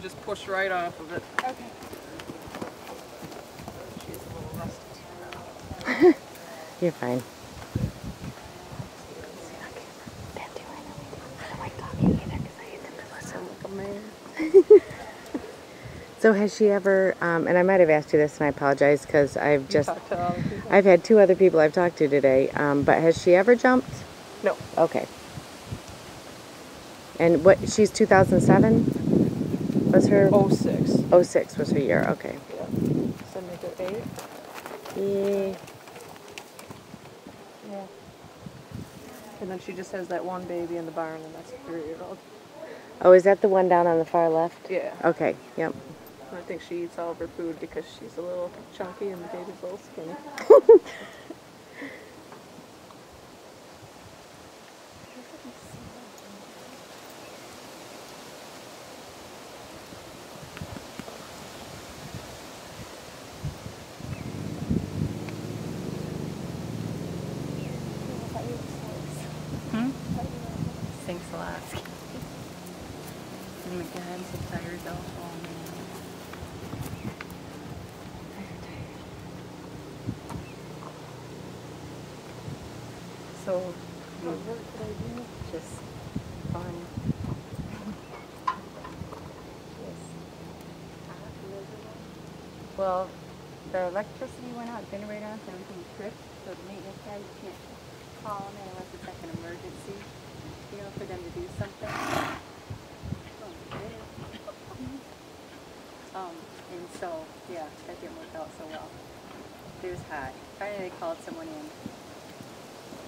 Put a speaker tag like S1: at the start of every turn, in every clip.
S1: should just push right off of it.
S2: Okay.
S1: She's a little rusty.
S3: You're fine. So has she ever, and I might have asked you this and I apologize because I've had 2 other people I've talked to today, but has she ever jumped?
S1: No.
S3: Okay. And what, she's 2007? Was her?
S1: 06.
S3: 06 was her year, okay.
S1: Yeah. So make it 8.
S3: Yeah.
S1: Yeah. And then she just has that one baby in the barn, and that's a 3-year-old.
S3: Oh, is that the one down on the far left?
S1: Yeah.
S3: Okay, yep.
S1: I think she eats all of her food because she's a little chunky and the baby's a little skinny.
S2: Thanks a lot. Oh my God, I'm so tired though. Oh man. So, what work did I do? Just fun. Yes. Well, the electricity went out, generator, and everything tripped, so the maintenance guys can't call them unless it's like an emergency, you know, for them to do something. And so, yeah, that didn't work out so well. It was hot. Finally, they called someone in.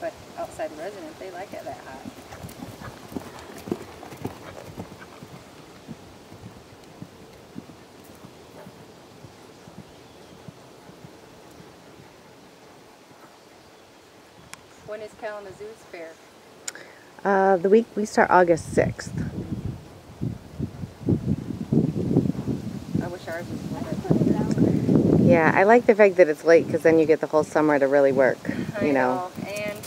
S2: But outside residents, they like it that hot. When is Kalamazoo's fair?
S3: The week we start August 6th.
S2: I wish ours was later.
S3: Yeah, I like the fact that it's late because then you get the whole summer to really work, you know.
S2: And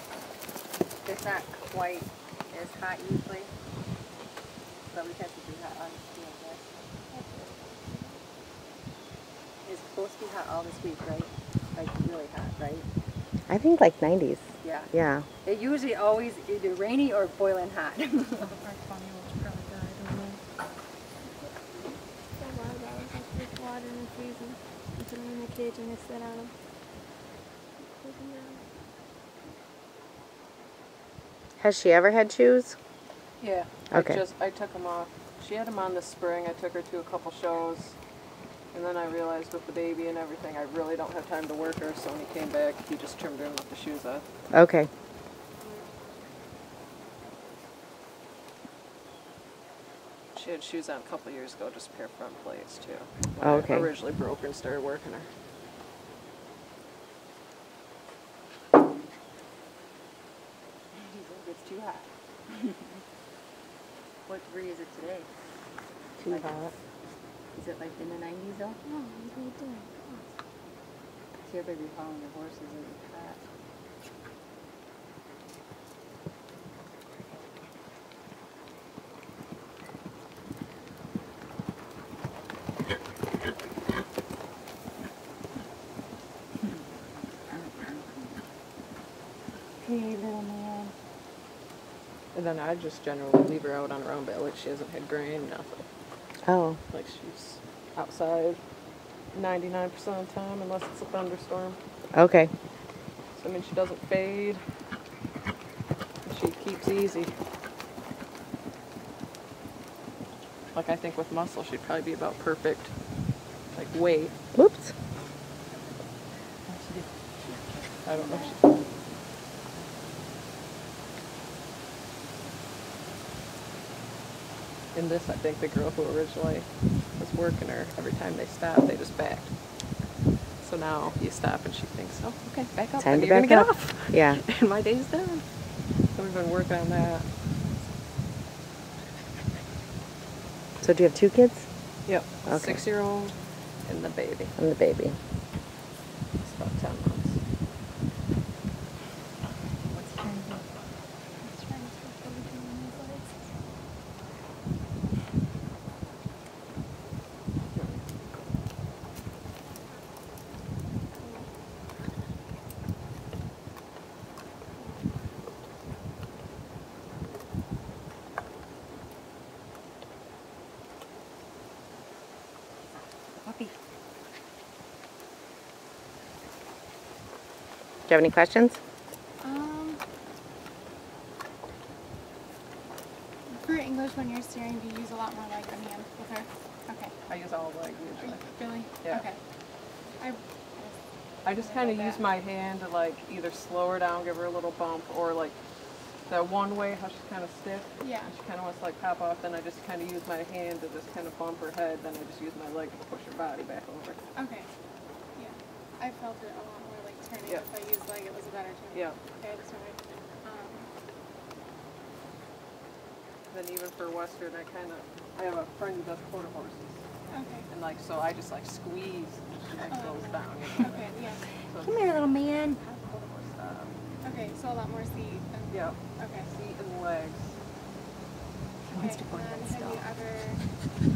S2: it's not quite as hot usually, but we've had to do hot on the guess. It's supposed to be hot all this week, right? Like really hot, right?
S3: I think like 90s.
S2: Yeah.
S3: Yeah.
S2: It usually always either rainy or boiling hot.
S4: Water in the freezer. I put them in the cage and I sit on them.
S3: Has she ever had shoes?
S1: Yeah.
S3: Okay.
S1: I took them off. She had them on this spring. I took her to a couple shows. And then I realized with the baby and everything, I really don't have time to work her. So when he came back, he just trimmed her and left the shoes off.
S3: Okay.
S1: She had shoes on a couple years ago, just a pair of front plates too.
S3: Oh,
S1: When
S3: okay.
S1: I originally broke her and started working her.
S2: It's too hot. What degree is it today?
S1: Too hot.
S2: Is it like in the 90s though?
S4: No, what are you doing?
S2: See everybody be hauling their horses and it's hot. Hey, little man.
S1: And then I just generally leave her out on her own, but like she hasn't had grain, nothing.
S3: Oh.
S1: Like she's outside 99% of the time unless it's a thunderstorm.
S3: Okay.
S1: So I mean she doesn't fade. She keeps easy. Like I think with muscle she'd probably be about perfect like weight.
S3: Whoops.
S1: I don't know if she in this, I think the girl who originally was working her, every time they stopped, they just backed. So now you stop and she thinks, oh, okay, back up.
S3: Time to
S1: You're
S3: back
S1: gonna
S3: up.
S1: get off.
S3: Yeah.
S1: And my day's done. So we've been working on that.
S3: So do you have 2 kids?
S1: Yep.
S3: Okay.
S1: 6-year-old and the baby.
S3: And the baby.
S1: It's about 10 months.
S3: Do you have any questions?
S4: For English, when you're steering, do you use a lot more leg than hand with her? Okay.
S1: I use all leg usually.
S4: Really?
S1: Yeah.
S4: Okay.
S1: I just kind of use my hand to like either slow her down, give her a little bump, or like that one way how she's kind of stiff.
S4: Yeah.
S1: And she kind of wants to like pop off. Then I just kind of use my hand to just kind of bump her head. Then I just use my leg to push her body back over.
S4: Okay. Yeah. I felt it a lot more like turning.
S1: Yeah.
S4: If I used leg, it was a better turn.
S1: Yeah.
S4: Okay, that's right.
S1: Then even for Western, I have a friend who does quarter horses.
S4: Okay.
S1: And like, so I just like squeeze and she like goes down. You know?
S4: Okay, yeah.
S1: So
S3: Come here, little man.
S1: quarter horse style.
S4: Okay, so a lot more seat than...
S1: Yeah.
S4: Okay.
S1: Feet and legs.
S4: Okay, and then have you ever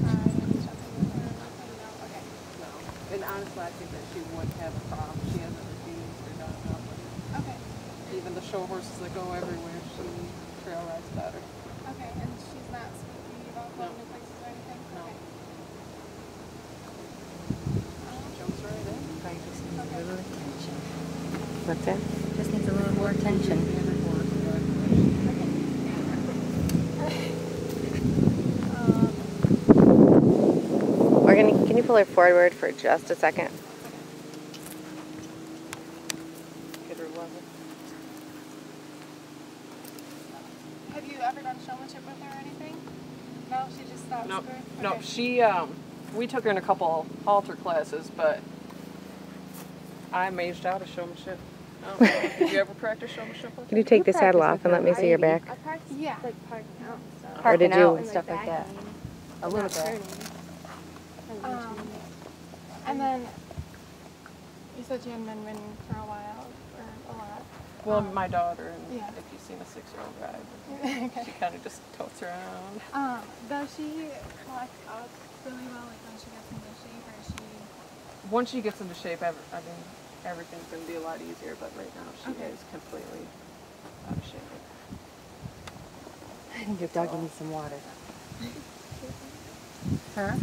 S4: tried any jumping with her or anything? No? Okay.
S1: No. And honestly, I think that she wouldn't have a problem. She hasn't refused or done nothing.
S4: Okay.
S1: Even the show horses that go everywhere, she trail rides better.
S4: Okay, and she's not spooky about going to places or anything?
S1: No.
S4: Okay.
S1: Jumps right in.
S3: What's that?
S2: Just needs a little more attention.
S3: Can you pull her forward for just a second?
S1: Get her level.
S4: Have you ever done showmanship with her or anything? No, she just stops
S1: No,
S4: her?
S1: no,
S4: Okay.
S1: she, we took her in a couple halter classes, but I'm aged out of showmanship. I don't know. Did you ever practice showmanship with
S3: Can
S1: her?
S3: you take the saddle off and let me see your back?
S4: I practiced like parking out and stuff.
S3: Or
S2: Parking
S3: did
S2: out
S3: you-
S2: and stuff like that. A little bit.
S4: And then you said you hadn't been ridden for a while or a lot.
S1: Well, my daughter, and
S4: Yeah.
S1: if you've seen a 6-year-old ride,
S4: Okay.
S1: she kind of just totes around.
S4: Does she collect up really well, like when she gets into shape, or is she...
S1: Once she gets into shape, everything's going to be a lot easier, but right now she
S4: Okay.
S1: is completely out of shape.
S2: I think your doggy needs some water. Huh?